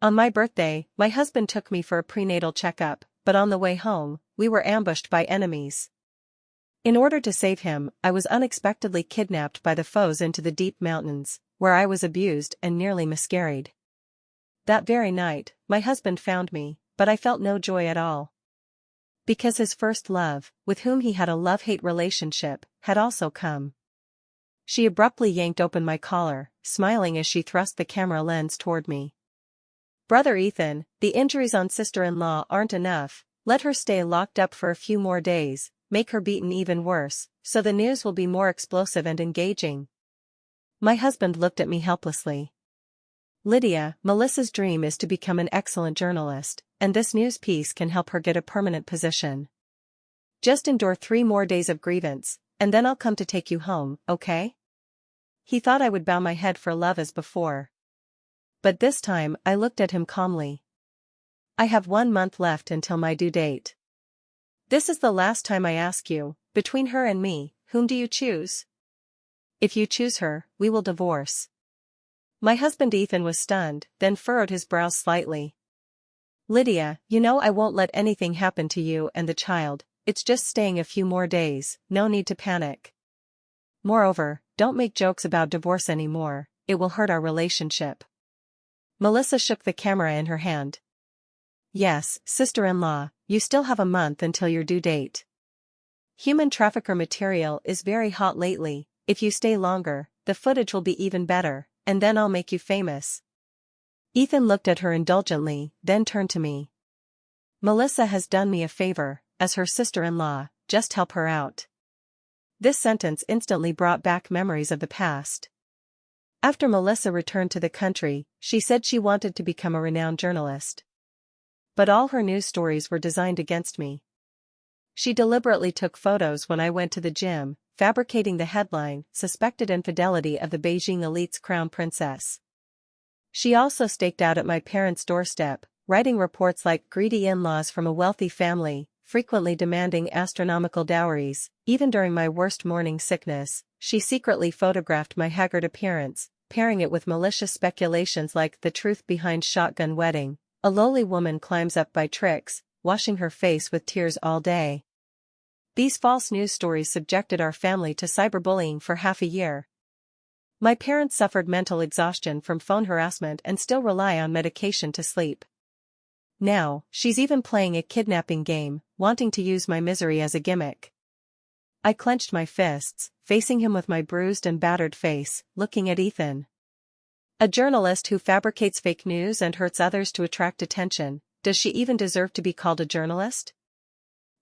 On my birthday, my husband took me for a prenatal checkup, but on the way home, we were ambushed by enemies. In order to save him, I was unexpectedly kidnapped by the foes into the deep mountains, where I was abused and nearly miscarried. That very night, my husband found me, but I felt no joy at all. Because his first love, with whom he had a love-hate relationship, had also come. She abruptly yanked open my collar, smiling as she thrust the camera lens toward me. "Brother Ethan, the injuries on sister-in-law aren't enough, let her stay locked up for a few more days, make her beaten even worse, so the news will be more explosive and engaging." My husband looked at me helplessly. "Lydia, Melissa's dream is to become an excellent journalist, and this news piece can help her get a permanent position. Just endure 3 more days of grievance, and then I'll come to take you home, okay?" He thought I would bow my head for love as before. But this time I looked at him calmly. "I have 1 month left until my due date. This is the last time I ask you, between her and me, whom do you choose? If you choose her, we will divorce." My husband Ethan was stunned, then furrowed his brows slightly. "Lydia, you know I won't let anything happen to you and the child, it's just staying a few more days, no need to panic. Moreover, don't make jokes about divorce anymore, it will hurt our relationship." Melissa shook the camera in her hand. "Yes, sister-in-law, you still have a month until your due date. Human trafficker material is very hot lately, if you stay longer, the footage will be even better, and then I'll make you famous." Ethan looked at her indulgently, then turned to me. "Melissa has done me a favor, as her sister-in-law, just help her out." This sentence instantly brought back memories of the past. After Melissa returned to the country, she said she wanted to become a renowned journalist. But all her news stories were designed against me. She deliberately took photos when I went to the gym, fabricating the headline, "Suspected Infidelity of the Beijing Elite's Crown Princess." She also staked out at my parents' doorstep, writing reports like "Greedy in-laws from a wealthy family, frequently demanding astronomical dowries." Even during my worst morning sickness, she secretly photographed my haggard appearance, pairing it with malicious speculations like "The truth behind shotgun wedding. A lowly woman climbs up by tricks, washing her face with tears all day." These false news stories subjected our family to cyberbullying for half a year. My parents suffered mental exhaustion from phone harassment and still rely on medication to sleep. Now, she's even playing a kidnapping game, wanting to use my misery as a gimmick. I clenched my fists, facing him with my bruised and battered face, looking at Ethan. A journalist who fabricates fake news and hurts others to attract attention, does she even deserve to be called a journalist?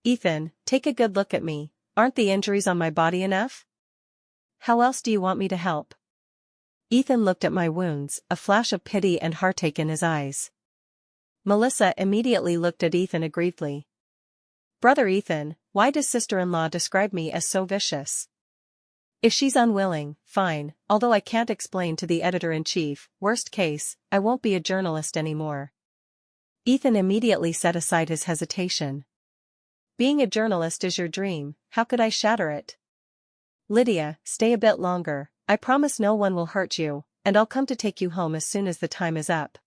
"Ethan, take a good look at me, aren't the injuries on my body enough? How else do you want me to help?" Ethan looked at my wounds, a flash of pity and heartache in his eyes. Melissa immediately looked at Ethan aggrievedly. "Brother Ethan, why does sister-in-law describe me as so vicious? If she's unwilling, fine, although I can't explain to the editor-in-chief, worst case, I won't be a journalist anymore." Ethan immediately set aside his hesitation. "Being a journalist is your dream, how could I shatter it? Lydia, stay a bit longer, I promise no one will hurt you, and I'll come to take you home as soon as the time is up."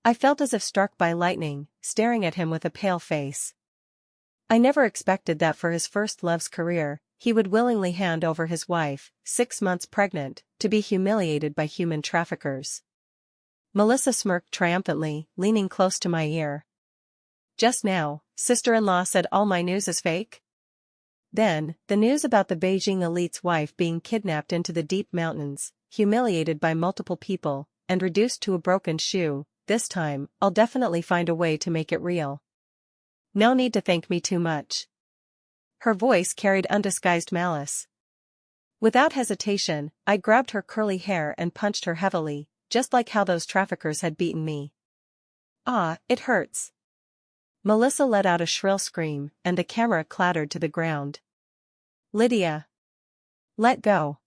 I felt as if struck by lightning, staring at him with a pale face. I never expected that for his first love's career, he would willingly hand over his wife, 6 months pregnant, to be humiliated by human traffickers. Melissa smirked triumphantly, leaning close to my ear. "Just now, sister-in-law said all my news is fake?" Then, the news about the Beijing elite's wife being kidnapped into the deep mountains, humiliated by multiple people, and reduced to a broken shoe. This time, I'll definitely find a way to make it real. No need to thank me too much." Her voice carried undisguised malice. Without hesitation, I grabbed her curly hair and punched her heavily, just like how those traffickers had beaten me. "Ah, it hurts." Melissa let out a shrill scream, and the camera clattered to the ground. "Lydia! Let go."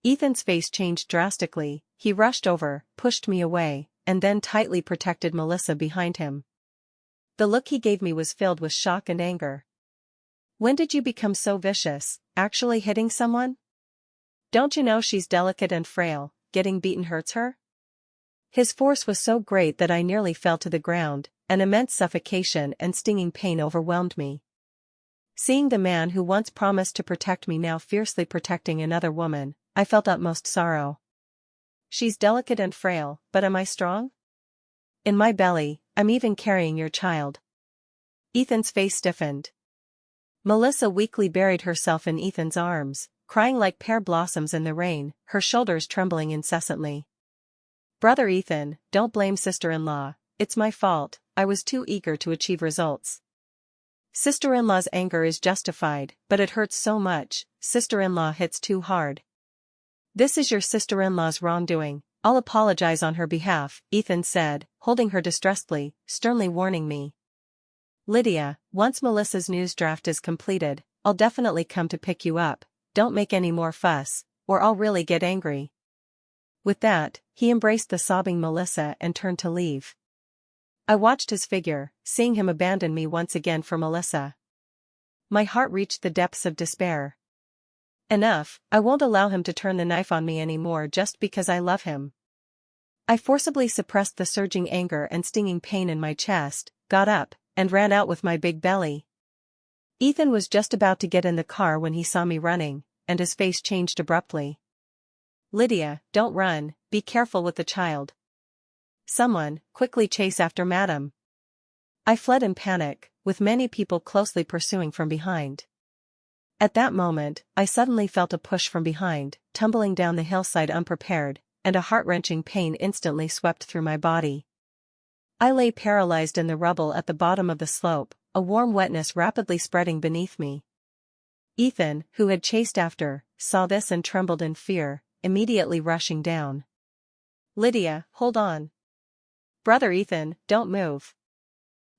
Ethan's face changed drastically, he rushed over, pushed me away, and then tightly protected Melissa behind him. The look he gave me was filled with shock and anger. "When did you become so vicious, actually hitting someone? Don't you know she's delicate and frail, getting beaten hurts her?" His force was so great that I nearly fell to the ground, an immense suffocation and stinging pain overwhelmed me. Seeing the man who once promised to protect me now fiercely protecting another woman, I felt utmost sorrow. She's delicate and frail, but am I strong? In my belly, I'm even carrying your child. Ethan's face stiffened. Melissa weakly buried herself in Ethan's arms, crying like pear blossoms in the rain, her shoulders trembling incessantly. Brother Ethan, don't blame sister-in-law, it's my fault, I was too eager to achieve results. Sister-in-law's anger is justified, but it hurts so much, sister-in-law hits too hard. This is your sister-in-law's wrongdoing, I'll apologize on her behalf, Ethan said, holding her distressedly, sternly warning me. Lydia, once Melissa's news draft is completed, I'll definitely come to pick you up, don't make any more fuss, or I'll really get angry. With that, he embraced the sobbing Melissa and turned to leave. I watched his figure, seeing him abandon me once again for Melissa. My heart reached the depths of despair. Enough, I won't allow him to turn the knife on me anymore just because I love him. I forcibly suppressed the surging anger and stinging pain in my chest, got up, and ran out with my big belly. Ethan was just about to get in the car when he saw me running, and his face changed abruptly. Lydia, don't run, be careful with the child. Someone, quickly chase after madam. I fled in panic, with many people closely pursuing from behind. At that moment, I suddenly felt a push from behind, tumbling down the hillside unprepared, and a heart-wrenching pain instantly swept through my body. I lay paralyzed in the rubble at the bottom of the slope, a warm wetness rapidly spreading beneath me. Ethan, who had chased after, saw this and trembled in fear, immediately rushing down. Lydia, hold on. Brother Ethan, don't move.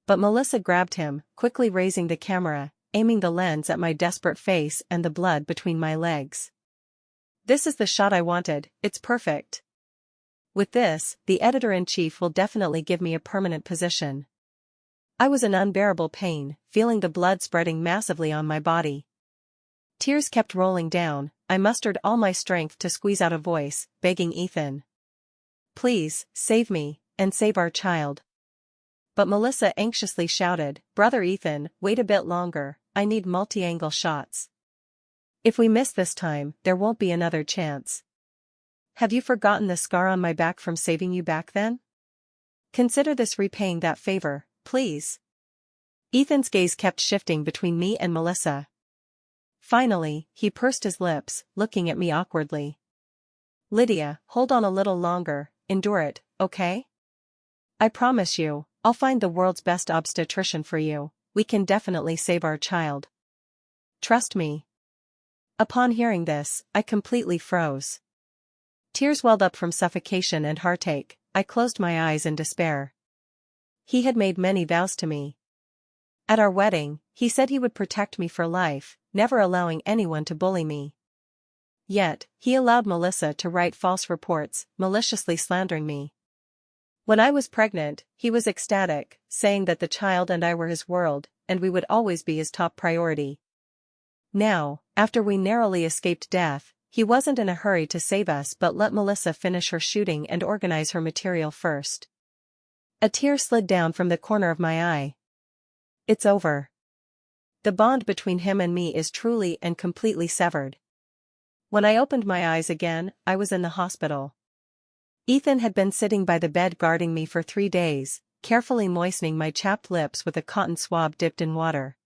But Melissa grabbed him, quickly raising the camera, aiming the lens at my desperate face and the blood between my legs. This is the shot I wanted, it's perfect. With this, the editor-in-chief will definitely give me a permanent position. I was in unbearable pain, feeling the blood spreading massively on my body. Tears kept rolling down, I mustered all my strength to squeeze out a voice, begging Ethan. Please, save me, and save our child. But Melissa anxiously shouted, Brother Ethan, wait a bit longer, I need multi-angle shots. If we miss this time, there won't be another chance. Have you forgotten the scar on my back from saving you back then? Consider this repaying that favor, please. Ethan's gaze kept shifting between me and Melissa. Finally, he pursed his lips, looking at me awkwardly. Lydia, hold on a little longer, endure it, okay? I promise you, I'll find the world's best obstetrician for you, we can definitely save our child. Trust me. Upon hearing this, I completely froze. Tears welled up from suffocation and heartache, I closed my eyes in despair. He had made many vows to me. At our wedding, he said he would protect me for life, never allowing anyone to bully me. Yet, he allowed Melissa to write false reports, maliciously slandering me. When I was pregnant, he was ecstatic, saying that the child and I were his world, and we would always be his top priority. Now, after we narrowly escaped death, he wasn't in a hurry to save us but let Melissa finish her shooting and organize her material first. A tear slid down from the corner of my eye. It's over. The bond between him and me is truly and completely severed. When I opened my eyes again, I was in the hospital. Ethan had been sitting by the bed guarding me for 3 days, carefully moistening my chapped lips with a cotton swab dipped in water.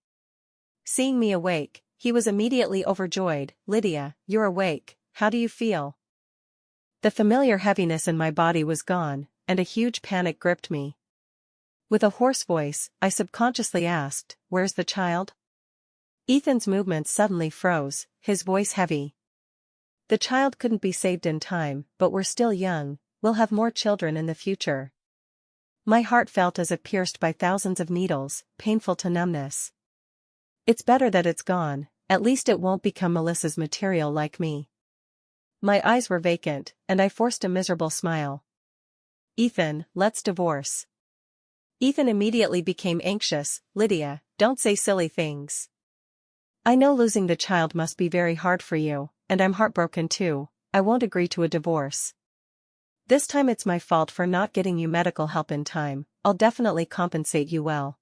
Seeing me awake, he was immediately overjoyed. Lydia, you're awake, how do you feel? The familiar heaviness in my body was gone, and a huge panic gripped me. With a hoarse voice, I subconsciously asked, where's the child? Ethan's movements suddenly froze, his voice heavy. The child couldn't be saved in time, but we're still young, we'll have more children in the future. My heart felt as if pierced by thousands of needles, painful to numbness. It's better that it's gone, at least it won't become Melissa's material like me. My eyes were vacant, and I forced a miserable smile. Ethan, let's divorce. Ethan immediately became anxious. Lydia, don't say silly things. I know losing the child must be very hard for you, and I'm heartbroken too, I won't agree to a divorce. This time it's my fault for not getting you medical help in time. I'll definitely compensate you well."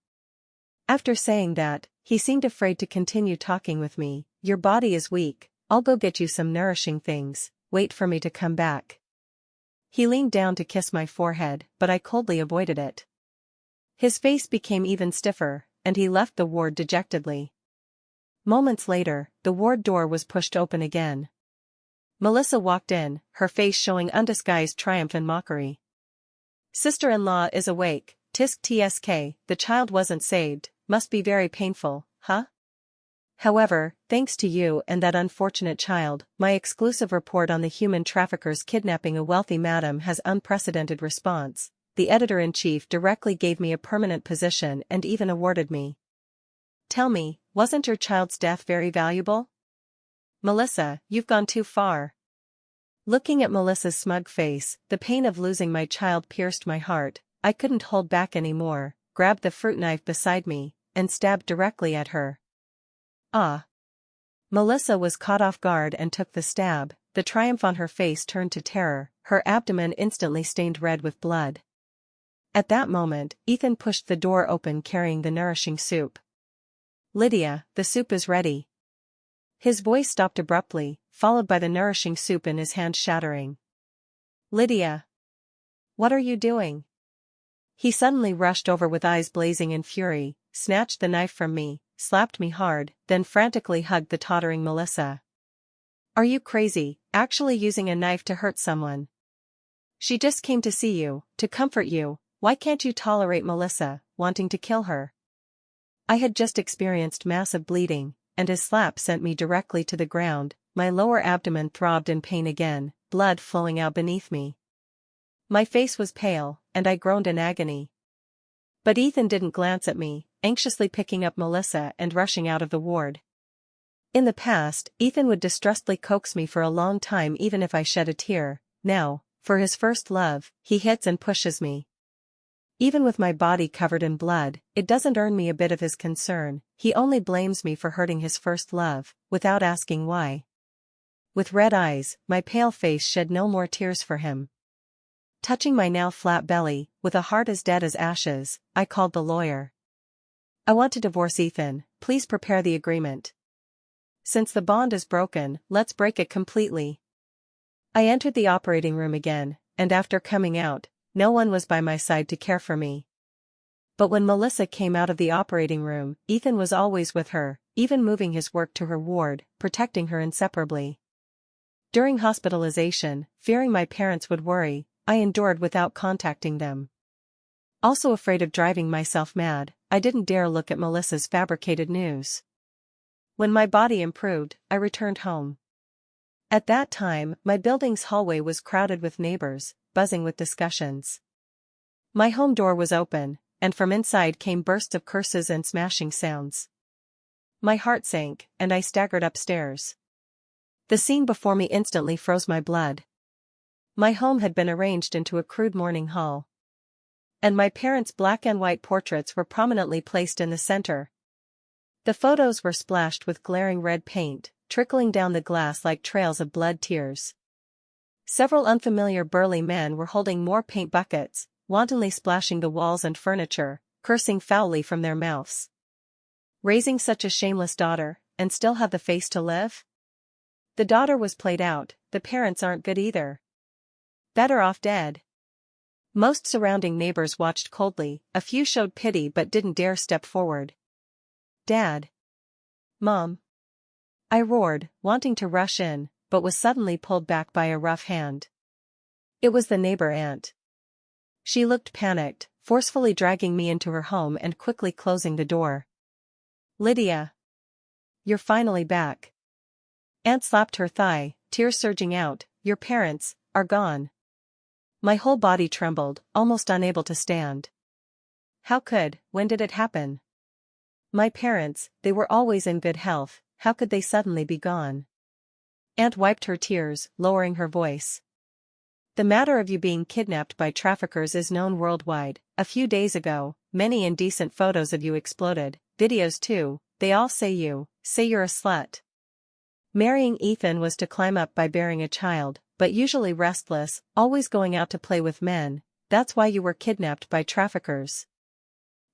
After saying that, he seemed afraid to continue talking with me. "Your body is weak. I'll go get you some nourishing things. Wait for me to come back." He leaned down to kiss my forehead, but I coldly avoided it. His face became even stiffer, and he left the ward dejectedly. Moments later, the ward door was pushed open again. Melissa walked in, her face showing undisguised triumph and mockery. "Sister-in-law is awake, tisk tsk, the child wasn't saved, must be very painful, huh? However, thanks to you and that unfortunate child, my exclusive report on the human traffickers kidnapping a wealthy madam has unprecedented response. The editor-in-chief directly gave me a permanent position and even awarded me. Tell me, wasn't your child's death very valuable? Melissa, you've gone too far." Looking at Melissa's smug face, the pain of losing my child pierced my heart. I couldn't hold back anymore, grabbed the fruit knife beside me, and stabbed directly at her. "Ah!" Melissa was caught off guard and took the stab. The triumph on her face turned to terror, her abdomen instantly stained red with blood. At that moment, Ethan pushed the door open carrying the nourishing soup. "Lydia, the soup is ready." His voice stopped abruptly, followed by the nourishing soup in his hand shattering. "Lydia! What are you doing?" He suddenly rushed over with eyes blazing in fury, snatched the knife from me, slapped me hard, then frantically hugged the tottering Melissa. "Are you crazy, actually using a knife to hurt someone? She just came to see you, to comfort you. Why can't you tolerate Melissa, wanting to kill her?" I had just experienced massive bleeding, and his slap sent me directly to the ground. My lower abdomen throbbed in pain again, blood flowing out beneath me. My face was pale, and I groaned in agony. But Ethan didn't glance at me, anxiously picking up Melissa and rushing out of the ward. In the past, Ethan would distrustfully coax me for a long time even if I shed a tear. Now, for his first love, he hits and pushes me. Even with my body covered in blood, it doesn't earn me a bit of his concern. He only blames me for hurting his first love, without asking why. With red eyes, my pale face shed no more tears for him. Touching my now flat belly, with a heart as dead as ashes, I called the lawyer. "I want to divorce Ethan, please prepare the agreement. Since the bond is broken, let's break it completely." I entered the operating room again, and after coming out, no one was by my side to care for me. But when Melissa came out of the operating room, Ethan was always with her, even moving his work to her ward, protecting her inseparably. During hospitalization, fearing my parents would worry, I endured without contacting them. Also afraid of driving myself mad, I didn't dare look at Melissa's fabricated news. When my body improved, I returned home. At that time, my building's hallway was crowded with neighbors, buzzing with discussions. My home door was open, and from inside came bursts of curses and smashing sounds. My heart sank, and I staggered upstairs. The scene before me instantly froze my blood. My home had been arranged into a crude mourning hall. And my parents' black and white portraits were prominently placed in the center. The photos were splashed with glaring red paint, trickling down the glass like trails of blood tears. Several unfamiliar burly men were holding more paint buckets, wantonly splashing the walls and furniture, cursing foully from their mouths. Raising such a shameless daughter, and still have the face to live? The daughter was played out, the parents aren't good either. Better off dead. Most surrounding neighbors watched coldly, a few showed pity but didn't dare step forward. "Dad! Mom!" I roared, wanting to rush in, but was suddenly pulled back by a rough hand. It was the neighbor aunt. She looked panicked, forcefully dragging me into her home and quickly closing the door. "Lydia! You're finally back." Aunt slapped her thigh, tears surging out. "Your parents are gone." My whole body trembled, almost unable to stand. When did it happen? My parents, they were always in good health, how could they suddenly be gone? Aunt wiped her tears, lowering her voice. "The matter of you being kidnapped by traffickers is known worldwide. A few days ago, many indecent photos of you exploded, videos too. They all say you're a slut. Marrying Ethan was to climb up by bearing a child, but usually restless, always going out to play with men. That's why you were kidnapped by traffickers.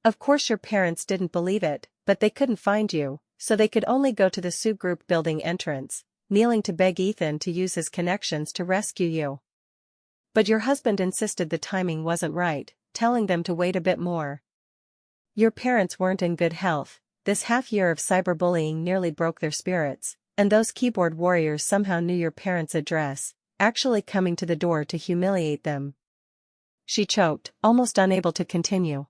Of course your parents didn't believe it, but they couldn't find you, so they could only go to the Sioux Group building entrance, kneeling to beg Ethan to use his connections to rescue you. But your husband insisted the timing wasn't right, telling them to wait a bit more. Your parents weren't in good health. This half-year of cyberbullying nearly broke their spirits, and those keyboard warriors somehow knew your parents' address, actually coming to the door to humiliate them. She choked, almost unable to continue.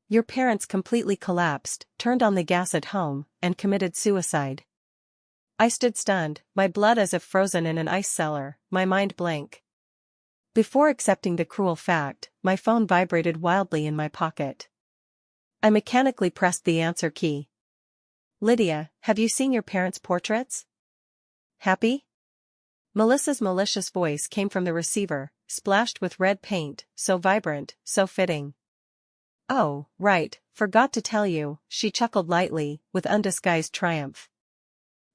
Your parents completely collapsed, turned on the gas at home, and committed suicide. I stood stunned, my blood as if frozen in an ice cellar, my mind blank. Before accepting the cruel fact, my phone vibrated wildly in my pocket. I mechanically pressed the answer key. Lydia, have you seen your parents' portraits? Happy? Melissa's malicious voice came from the receiver, splashed with red paint, so vibrant, so fitting. Oh, right, forgot to tell you, she chuckled lightly, with undisguised triumph.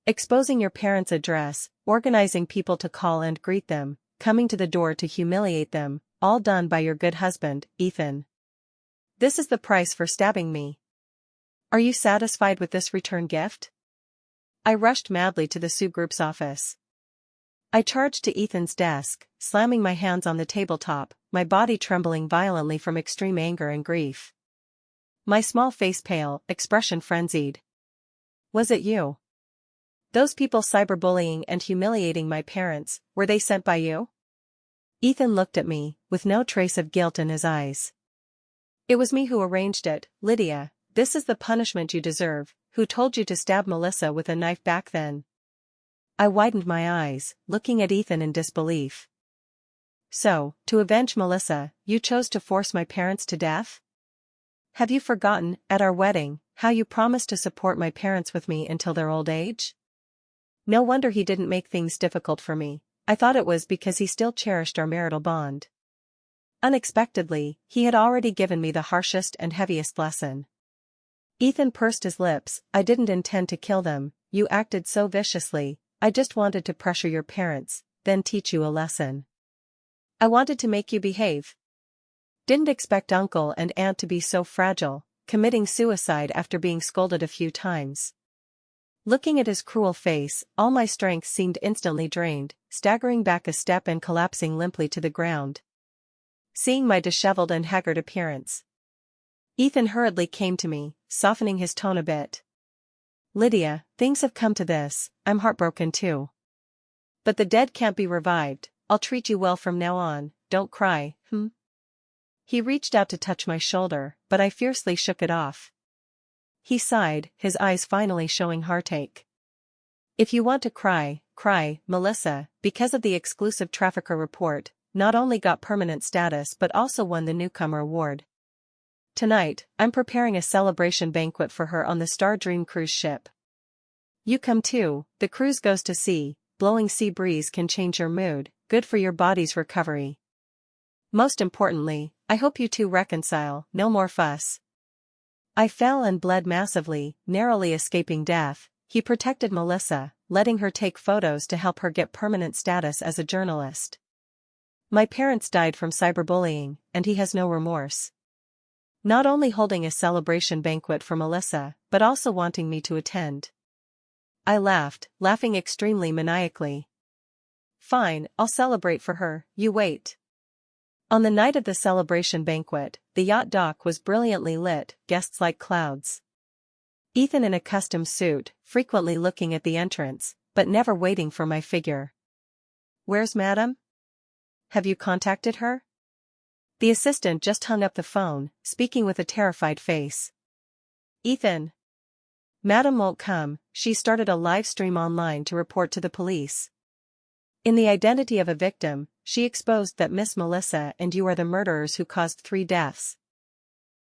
Exposing your parents' address, organizing people to call and greet them, coming to the door to humiliate them, all done by your good husband, Ethan. This is the price for stabbing me. Are you satisfied with this return gift? I rushed madly to the Sioux Group's office. I charged to Ethan's desk, slamming my hands on the tabletop, my body trembling violently from extreme anger and grief. My small face pale, expression frenzied. Was it you? Those people cyberbullying and humiliating my parents, were they sent by you? Ethan looked at me, with no trace of guilt in his eyes. It was me who arranged it, Lydia. This is the punishment you deserve. Who told you to stab Melissa with a knife back then? I widened my eyes, looking at Ethan in disbelief. So, to avenge Melissa, you chose to force my parents to death? Have you forgotten, at our wedding, how you promised to support my parents with me until their old age? No wonder he didn't make things difficult for me. I thought it was because he still cherished our marital bond. Unexpectedly, he had already given me the harshest and heaviest lesson. Ethan pursed his lips. I didn't intend to kill them, you acted so viciously. I just wanted to pressure your parents, then teach you a lesson. I wanted to make you behave. Didn't expect Uncle and Aunt to be so fragile, committing suicide after being scolded a few times. Looking at his cruel face, all my strength seemed instantly drained, staggering back a step and collapsing limply to the ground. Seeing my disheveled and haggard appearance, Ethan hurriedly came to me, softening his tone a bit. Lydia, things have come to this, I'm heartbroken too. But the dead can't be revived, I'll treat you well from now on, don't cry, He reached out to touch my shoulder, but I fiercely shook it off. He sighed, his eyes finally showing heartache. If you want to cry, cry, Melissa, because of the exclusive trafficker report, not only got permanent status but also won the Newcomer Award. Tonight, I'm preparing a celebration banquet for her on the Star Dream cruise ship. You come too. The cruise goes to sea, blowing sea breeze can change your mood, good for your body's recovery. Most importantly, I hope you two reconcile, no more fuss. I fell and bled massively, narrowly escaping death. He protected Melissa, letting her take photos to help her get permanent status as a journalist. My parents died from cyberbullying, and he has no remorse. Not only holding a celebration banquet for Melissa, but also wanting me to attend. I laughed, laughing extremely maniacally. Fine, I'll celebrate for her, you wait. On the night of the celebration banquet, the yacht dock was brilliantly lit, guests like clouds. Ethan in a custom suit, frequently looking at the entrance, but never waiting for my figure. Where's Madam? Have you contacted her? The assistant just hung up the phone, speaking with a terrified face. Ethan. Madam won't come, she started a live stream online to report to the police. In the identity of a victim, she exposed that Miss Melissa and you are the murderers who caused 3 deaths.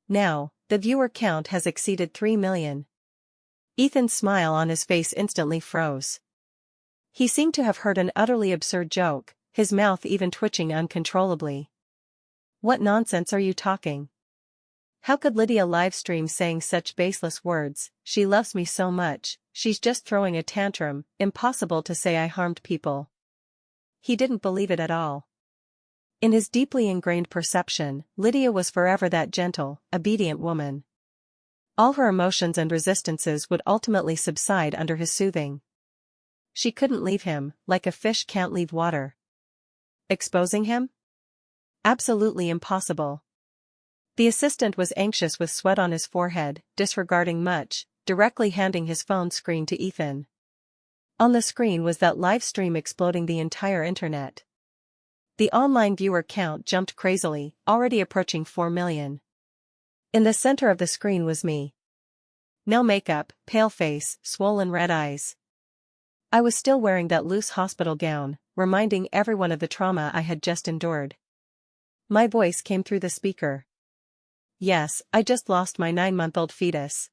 Now, the viewer count has exceeded 3 million. Ethan's smile on his face instantly froze. He seemed to have heard an utterly absurd joke, his mouth even twitching uncontrollably. What nonsense are you talking? How could Lydia livestream saying such baseless words? She loves me so much, she's just throwing a tantrum, impossible to say I harmed people. He didn't believe it at all. In his deeply ingrained perception, Lydia was forever that gentle, obedient woman. All her emotions and resistances would ultimately subside under his soothing. She couldn't leave him, like a fish can't leave water. Exposing him? Absolutely impossible. The assistant was anxious with sweat on his forehead, disregarding much, directly handing his phone screen to Ethan. On the screen was that live stream exploding the entire internet. The online viewer count jumped crazily, already approaching 4 million. In the center of the screen was me. No makeup, pale face, swollen red eyes. I was still wearing that loose hospital gown, reminding everyone of the trauma I had just endured. My voice came through the speaker. Yes, I just lost my 9-month-old fetus.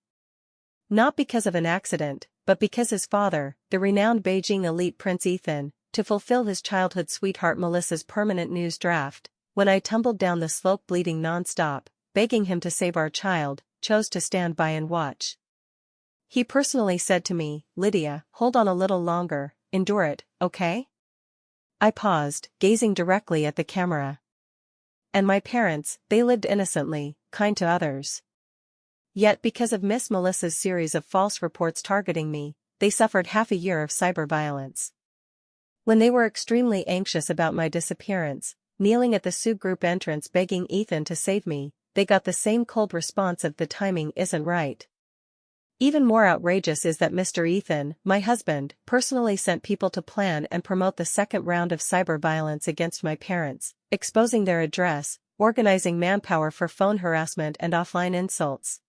Not because of an accident, but because his father, the renowned Beijing elite Prince Ethan, to fulfill his childhood sweetheart Melissa's permanent news draft, when I tumbled down the slope bleeding non-stop, begging him to save our child, chose to stand by and watch. He personally said to me, "Lydia, hold on a little longer, endure it, okay?" I paused, gazing directly at the camera. And my parents, they lived innocently, kind to others. Yet because of Miss Melissa's series of false reports targeting me, they suffered half a year of cyber violence. When they were extremely anxious about my disappearance, kneeling at the Sioux Group entrance begging Ethan to save me, they got the same cold response of "the timing isn't right." Even more outrageous is that Mr. Ethan, my husband, personally sent people to plan and promote the second round of cyber violence against my parents, exposing their address, organizing manpower for phone harassment and offline insults.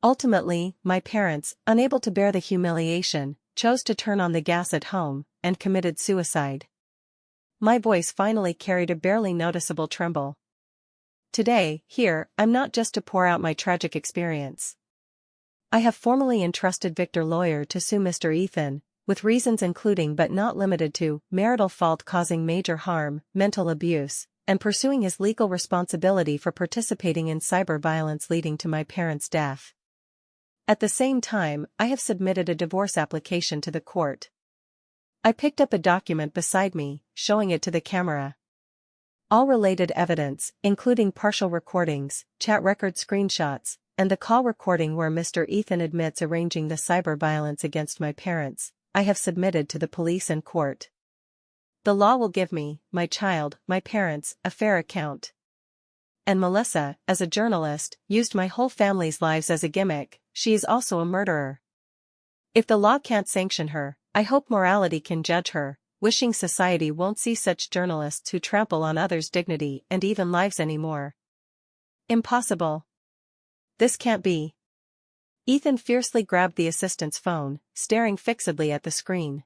Ultimately, my parents, unable to bear the humiliation, chose to turn on the gas at home, and committed suicide. My voice finally carried a barely noticeable tremble. Today, here, I'm not just to pour out my tragic experience. I have formally entrusted Victor Lawyer to sue Mr. Ethan, with reasons including but not limited to marital fault causing major harm, mental abuse, and pursuing his legal responsibility for participating in cyber violence leading to my parents' death. At the same time, I have submitted a divorce application to the court. I picked up a document beside me, showing it to the camera. All related evidence, including partial recordings, chat record screenshots, and the call recording where Mr. Ethan admits arranging the cyber violence against my parents, I have submitted to the police and court. The law will give me, my child, my parents, a fair account. And Melissa, as a journalist, used my whole family's lives as a gimmick. She is also a murderer. If the law can't sanction her, I hope morality can judge her, wishing society won't see such journalists who trample on others' dignity and even lives anymore. Impossible. This can't be. Ethan fiercely grabbed the assistant's phone, staring fixedly at the screen.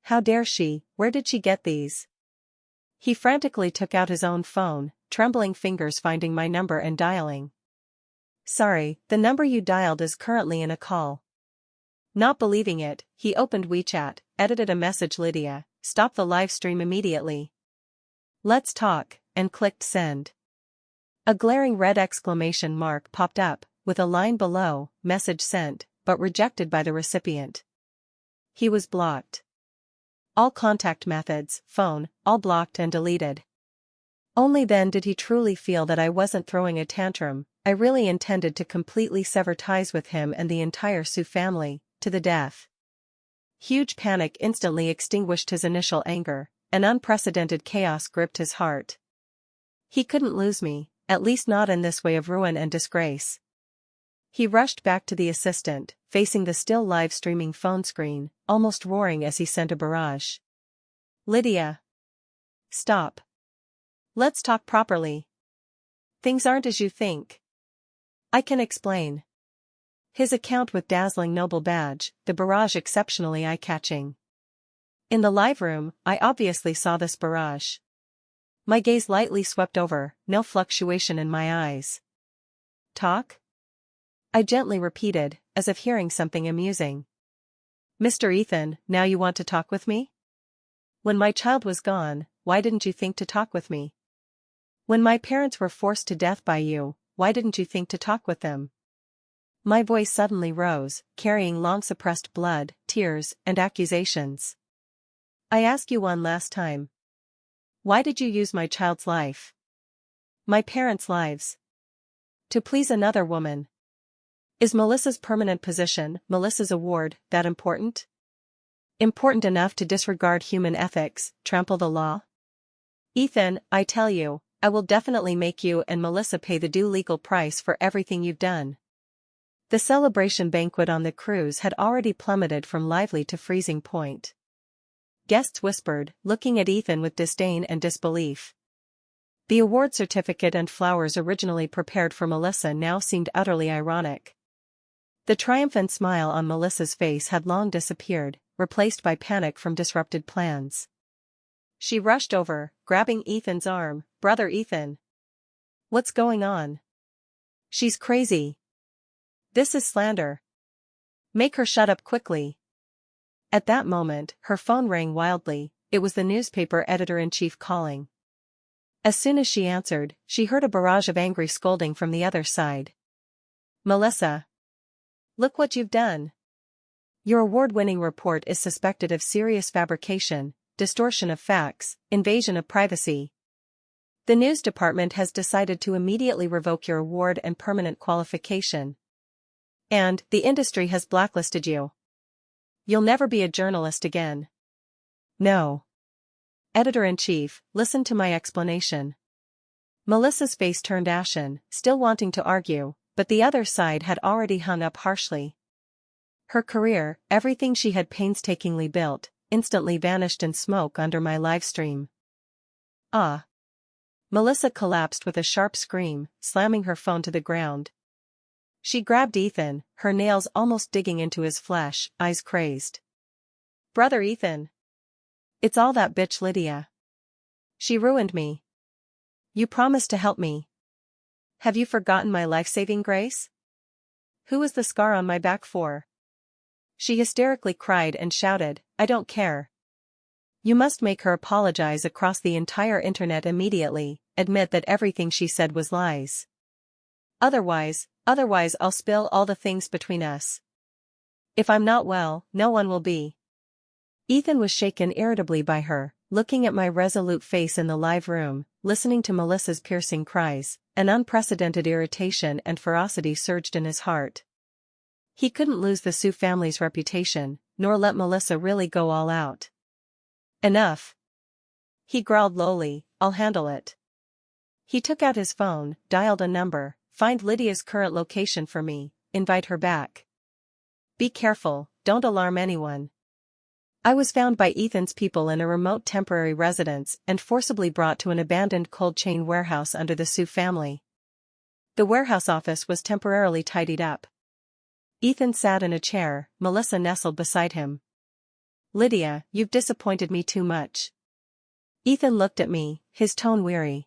How dare she, where did she get these? He frantically took out his own phone, trembling fingers finding my number and dialing. Sorry, the number you dialed is currently in a call. Not believing it, he opened WeChat, edited a message: "Lydia, stop the live stream immediately. Let's talk," and clicked send. A glaring red exclamation mark popped up, with a line below, "Message sent, but rejected by the recipient." He was blocked. All contact methods, phone, all blocked and deleted. Only then did he truly feel that I wasn't throwing a tantrum. I really intended to completely sever ties with him and the entire Sioux family, to the death. Huge panic instantly extinguished his initial anger, and unprecedented chaos gripped his heart. He couldn't lose me, at least not in this way of ruin and disgrace. He rushed back to the assistant, facing the still live streaming phone screen, almost roaring as he sent a barrage. "Lydia! Stop. Let's talk properly. Things aren't as you think. I can explain." His account with dazzling noble badge, the barrage exceptionally eye-catching. In the live room, I obviously saw this barrage. My gaze lightly swept over, no fluctuation in my eyes. "Talk?" I gently repeated, as if hearing something amusing. "Mr. Ethan, now you want to talk with me? When my child was gone, why didn't you think to talk with me? When my parents were forced to death by you, why didn't you think to talk with them?" My voice suddenly rose, carrying long-suppressed blood, tears, and accusations. I ask you one last time. Why did you use my child's life? My parents' lives. To please another woman? Is Melissa's permanent position, Melissa's award, that important? Important enough to disregard human ethics, trample the law? Ethan, I tell you, I will definitely make you and Melissa pay the due legal price for everything you've done. The celebration banquet on the cruise had already plummeted from lively to freezing point. Guests whispered, looking at Ethan with disdain and disbelief. The award certificate and flowers originally prepared for Melissa now seemed utterly ironic. The triumphant smile on Melissa's face had long disappeared, replaced by panic from disrupted plans. She rushed over, grabbing Ethan's arm. Brother Ethan. What's going on? She's crazy. This is slander. Make her shut up quickly. At that moment, her phone rang wildly. It was the newspaper editor-in-chief calling. As soon as she answered, she heard a barrage of angry scolding from the other side. Melissa. Look what you've done. Your award-winning report is suspected of serious fabrication, distortion of facts, invasion of privacy. The news department has decided to immediately revoke your award and permanent qualification. And the industry has blacklisted you. You'll never be a journalist again. No. Editor-in-chief, listen to my explanation. Melissa's face turned ashen, still wanting to argue, but the other side had already hung up harshly. Her career, everything she had painstakingly built, instantly vanished in smoke under my live stream. Ah. Melissa collapsed with a sharp scream, slamming her phone to the ground. She grabbed Ethan, her nails almost digging into his flesh, eyes crazed. Brother Ethan. It's all that bitch Lydia. She ruined me. You promised to help me. Have you forgotten my life-saving grace? Who is the scar on my back for? She hysterically cried and shouted, I don't care. You must make her apologize across the entire internet immediately, admit that everything she said was lies. Otherwise I'll spill all the things between us. If I'm not well, no one will be. Ethan was shaken irritably by her, looking at my resolute face in the live room, listening to Melissa's piercing cries. An unprecedented irritation and ferocity surged in his heart. He couldn't lose the Sioux family's reputation, nor let Melissa really go all out. Enough. He growled lowly, I'll handle it. He took out his phone, dialed a number. Find Lydia's current location for me, invite her back. Be careful, don't alarm anyone. I was found by Ethan's people in a remote temporary residence and forcibly brought to an abandoned cold chain warehouse under the Sioux family. The warehouse office was temporarily tidied up. Ethan sat in a chair, Melissa nestled beside him. Lydia, you've disappointed me too much. Ethan looked at me, his tone weary.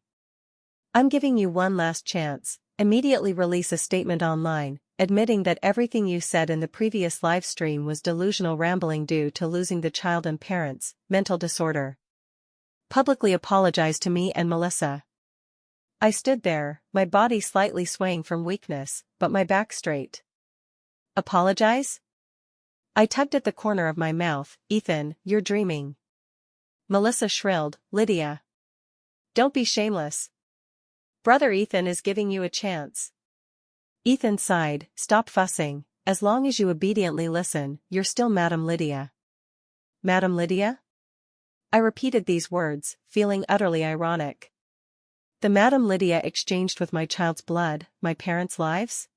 I'm giving you one last chance. Immediately release a statement online, admitting that everything you said in the previous live stream was delusional rambling due to losing the child and parents, mental disorder. Publicly apologize to me and Melissa. I stood there, my body slightly swaying from weakness, but my back straight. Apologize? I tugged at the corner of my mouth. Ethan, you're dreaming. Melissa shrilled, Lydia. Don't be shameless. Brother Ethan is giving you a chance. Ethan sighed, stop fussing, as long as you obediently listen, you're still Madam Lydia. Madam Lydia? I repeated these words, feeling utterly ironic. The Madam Lydia exchanged with my child's blood, my parents' lives?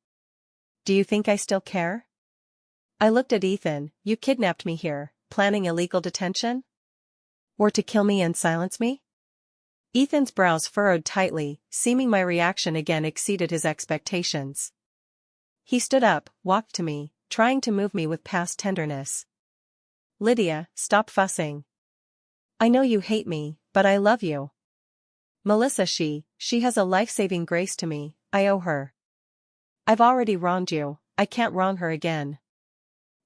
Do you think I still care? I looked at Ethan, you kidnapped me here, planning illegal detention? Or to kill me and silence me? Ethan's brows furrowed tightly, seeming my reaction again exceeded his expectations. He stood up, walked to me, trying to move me with past tenderness. Lydia, stop fussing. I know you hate me, but I love you. Melissa she has a life-saving grace to me, I owe her. I've already wronged you, I can't wrong her again.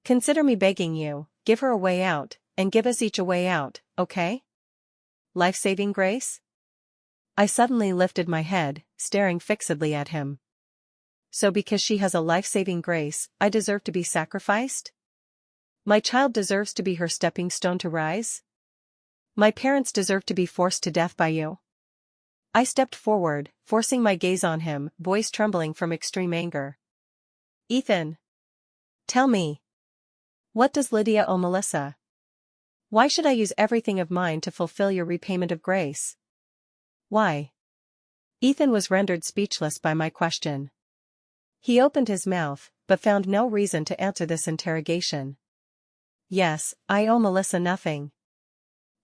Consider me begging you, give her a way out, and give us each a way out, okay? Life-saving grace? I suddenly lifted my head, staring fixedly at him. So because she has a life-saving grace, I deserve to be sacrificed? My child deserves to be her stepping stone to rise? My parents deserve to be forced to death by you. I stepped forward, forcing my gaze on him, voice trembling from extreme anger. Ethan. Tell me. What does Lydia owe Melissa? Why should I use everything of mine to fulfill your repayment of grace? Why? Ethan was rendered speechless by my question. He opened his mouth, but found no reason to answer this interrogation. Yes, I owe Melissa nothing.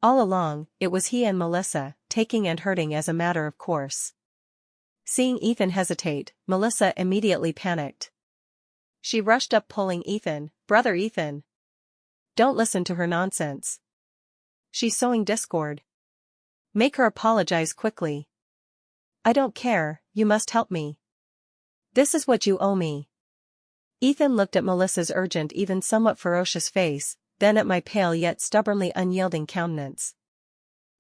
All along, it was he and Melissa, taking and hurting as a matter of course. Seeing Ethan hesitate, Melissa immediately panicked. She rushed up pulling Ethan, "Brother Ethan! Don't listen to her nonsense. She's sowing discord. Make her apologize quickly." "I don't care, you must help me. This is what you owe me." Ethan looked at Melissa's urgent, even somewhat ferocious face, then at my pale yet stubbornly unyielding countenance.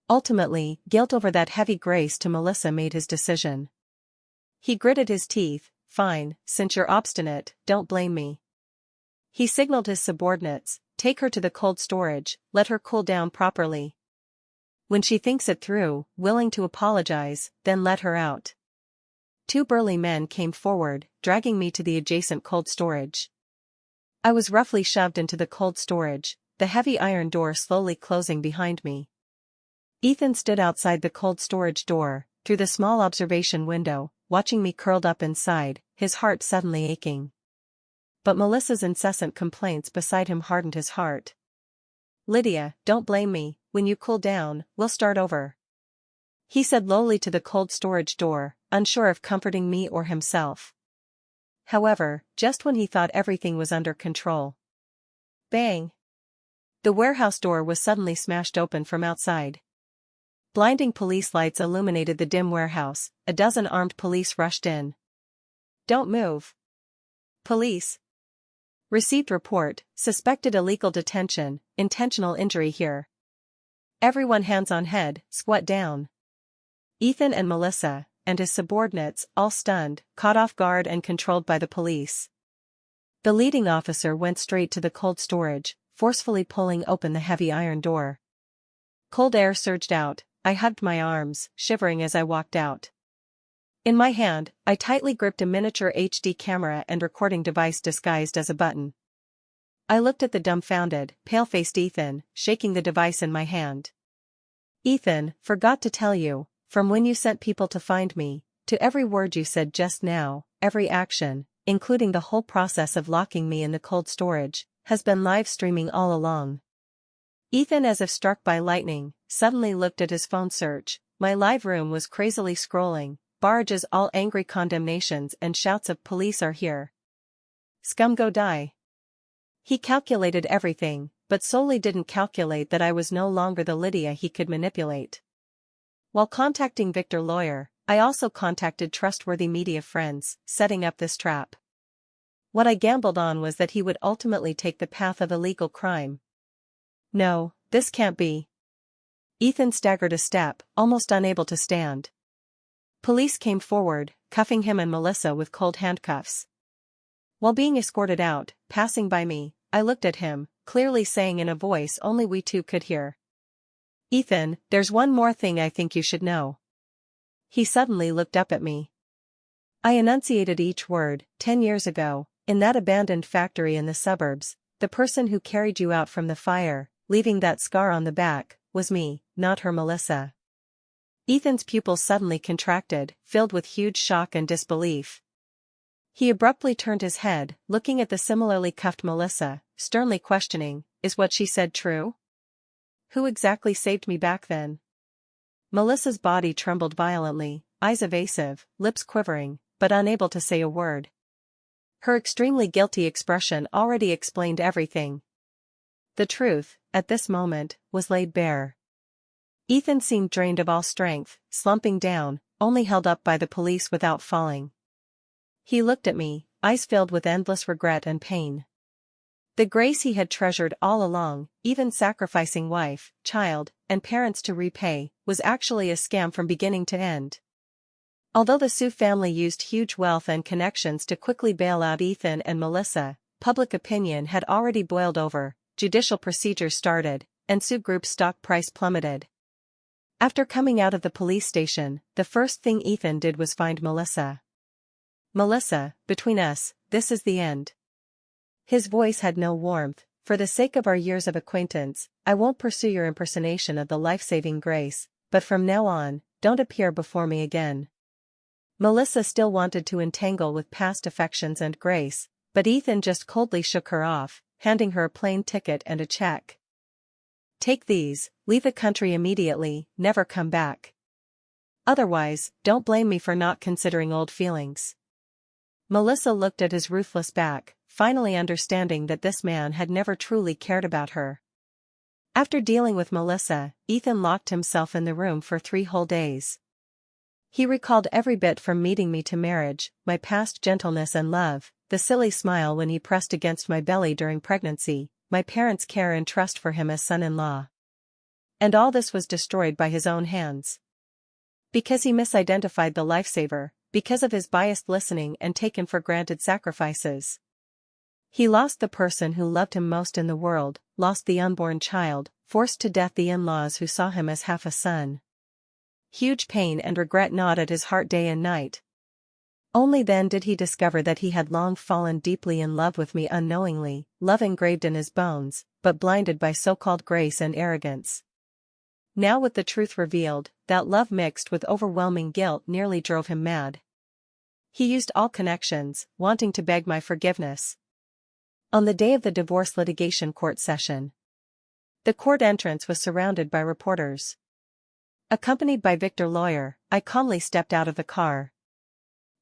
Ultimately, guilt over that heavy grace to Melissa made his decision. He gritted his teeth. "Fine, since you're obstinate, don't blame me." He signaled his subordinates, "Take her to the cold storage, let her cool down properly. When she thinks it through, willing to apologize, then let her out." 2 burly men came forward, dragging me to the adjacent cold storage. I was roughly shoved into the cold storage, the heavy iron door slowly closing behind me. Ethan stood outside the cold storage door, through the small observation window, watching me curled up inside, his heart suddenly aching. But Melissa's incessant complaints beside him hardened his heart. "Lydia, don't blame me, when you cool down, we'll start over," he said lowly to the cold storage door, unsure of comforting me or himself. However, just when he thought everything was under control. Bang! The warehouse door was suddenly smashed open from outside. Blinding police lights illuminated the dim warehouse, a dozen armed police rushed in. "Don't move. Police. Received report, suspected illegal detention, intentional injury here. Everyone hands on head, squat down." Ethan and Melissa, and his subordinates, all stunned, caught off guard and controlled by the police. The leading officer went straight to the cold storage, forcefully pulling open the heavy iron door. Cold air surged out. I hugged my arms, shivering as I walked out. In my hand, I tightly gripped a miniature HD camera and recording device disguised as a button. I looked at the dumbfounded, pale-faced Ethan, shaking the device in my hand. "Ethan, forgot to tell you, from when you sent people to find me, to every word you said just now, every action, including the whole process of locking me in the cold storage, has been live streaming all along." Ethan, as if struck by lightning, suddenly looked at his phone search. My live room was crazily scrolling, barrages all angry condemnations and shouts of "Police are here. Scum go die." He calculated everything, but solely didn't calculate that I was no longer the Lydia he could manipulate. While contacting Victor Lawyer, I also contacted trustworthy media friends, setting up this trap. What I gambled on was that he would ultimately take the path of illegal crime. No, this can't be. Ethan staggered a step, almost unable to stand. Police came forward, cuffing him and Melissa with cold handcuffs. While being escorted out, passing by me, I looked at him, clearly saying in a voice only we two could hear, "Ethan, there's one more thing I think you should know." He suddenly looked up at me. I enunciated each word. 10 years ago, in that abandoned factory in the suburbs, the person who carried you out from the fire, leaving that scar on the back, was me, not her Melissa." Ethan's pupils suddenly contracted, filled with huge shock and disbelief. He abruptly turned his head, looking at the similarly cuffed Melissa, sternly questioning, "Is what she said true? Who exactly saved me back then?" Melissa's body trembled violently, eyes evasive, lips quivering, but unable to say a word. Her extremely guilty expression already explained everything. The truth, at this moment, was laid bare. Ethan seemed drained of all strength, slumping down, only held up by the police without falling. He looked at me, eyes filled with endless regret and pain. The grace he had treasured all along, even sacrificing wife, child, and parents to repay, was actually a scam from beginning to end. Although the Sue family used huge wealth and connections to quickly bail out Ethan and Melissa, public opinion had already boiled over, judicial procedures started, and Sue Group's stock price plummeted. After coming out of the police station, the first thing Ethan did was find Melissa. "Melissa, between us, this is the end." His voice had no warmth. "For the sake of our years of acquaintance, I won't pursue your impersonation of the life-saving Grace, but from now on, don't appear before me again." Melissa still wanted to entangle with past affections and Grace, but Ethan just coldly shook her off, handing her a plane ticket and a check. "Take these, leave the country immediately, never come back. Otherwise, don't blame me for not considering old feelings." Melissa looked at his ruthless back, finally understanding that this man had never truly cared about her. After dealing with Melissa, Ethan locked himself in the room for 3 whole days. He recalled every bit from meeting me to marriage, my past gentleness and love, the silly smile when he pressed against my belly during pregnancy, my parents' care and trust for him as son-in-law. And all this was destroyed by his own hands. Because he misidentified the lifesaver, because of his biased listening and taken for granted sacrifices. He lost the person who loved him most in the world, lost the unborn child, forced to death the in-laws who saw him as half a son. Huge pain and regret gnawed at his heart day and night. Only then did he discover that he had long fallen deeply in love with me unknowingly, love engraved in his bones, but blinded by so-called grace and arrogance. Now with the truth revealed, that love mixed with overwhelming guilt nearly drove him mad. He used all connections, wanting to beg my forgiveness. On the day of the divorce litigation court session, the court entrance was surrounded by reporters. Accompanied by Victor Lawyer, I calmly stepped out of the car.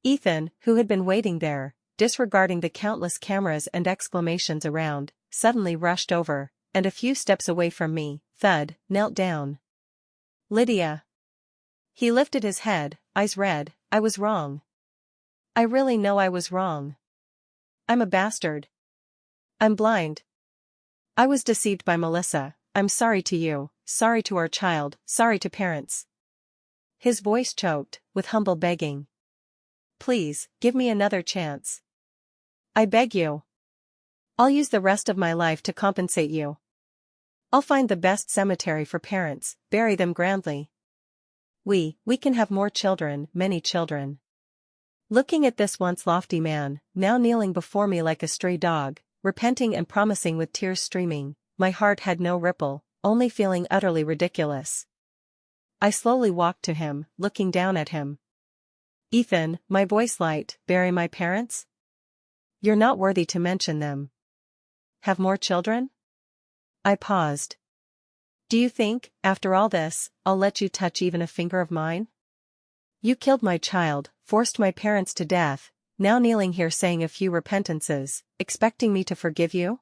Ethan, who had been waiting there, disregarding the countless cameras and exclamations around, suddenly rushed over, and a few steps away from me, thud, knelt down. "Lydia." He lifted his head, eyes red. "I was wrong. I really know I was wrong. I'm a bastard. I'm blind. I was deceived by Melissa. I'm sorry to you, sorry to our child, sorry to parents." His voice choked, with humble begging. "Please, give me another chance. I beg you. I'll use the rest of my life to compensate you. I'll find the best cemetery for parents, bury them grandly. We can have more children, many children." Looking at this once lofty man, now kneeling before me like a stray dog, repenting and promising with tears streaming, my heart had no ripple, only feeling utterly ridiculous. I slowly walked to him, looking down at him. "Ethan," my voice light, "bury my parents? You're not worthy to mention them. Have more children?" I paused. "Do you think, after all this, I'll let you touch even a finger of mine? You killed my child, forced my parents to death, now kneeling here saying a few repentances, expecting me to forgive you?"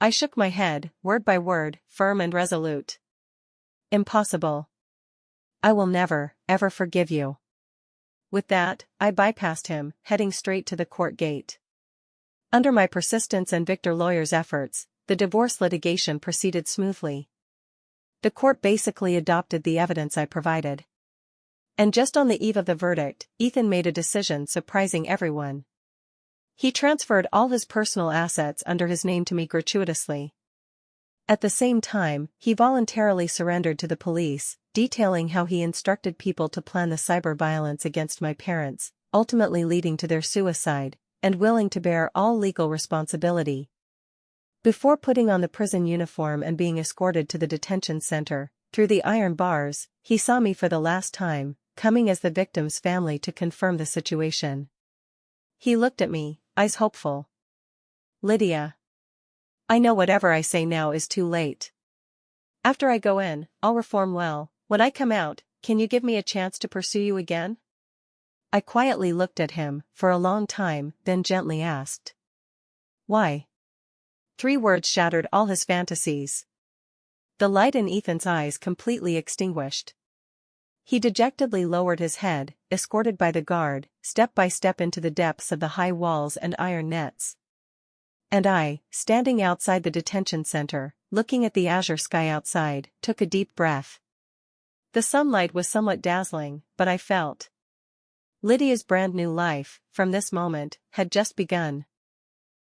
I shook my head, word by word, firm and resolute. "Impossible. I will never, ever forgive you." With that, I bypassed him, heading straight to the court gate. Under my persistence and Victor Lawyer's efforts, the divorce litigation proceeded smoothly. The court basically adopted the evidence I provided. And just on the eve of the verdict, Ethan made a decision surprising everyone. He transferred all his personal assets under his name to me gratuitously. At the same time, he voluntarily surrendered to the police, detailing how he instructed people to plan the cyber violence against my parents, ultimately leading to their suicide, and willing to bear all legal responsibility. Before putting on the prison uniform and being escorted to the detention center, through the iron bars, he saw me for the last time, coming as the victim's family to confirm the situation. He looked at me, eyes hopeful. "Lydia. I know whatever I say now is too late. After I go in, I'll reform well. When I come out, can you give me a chance to pursue you again?" I quietly looked at him, for a long time, then gently asked. "Why?" 3 words shattered all his fantasies. The light in Ethan's eyes completely extinguished. He dejectedly lowered his head, escorted by the guard, step by step into the depths of the high walls and iron nets. And I, standing outside the detention center, looking at the azure sky outside, took a deep breath. The sunlight was somewhat dazzling, but I felt Lydia's brand new life, from this moment, had just begun.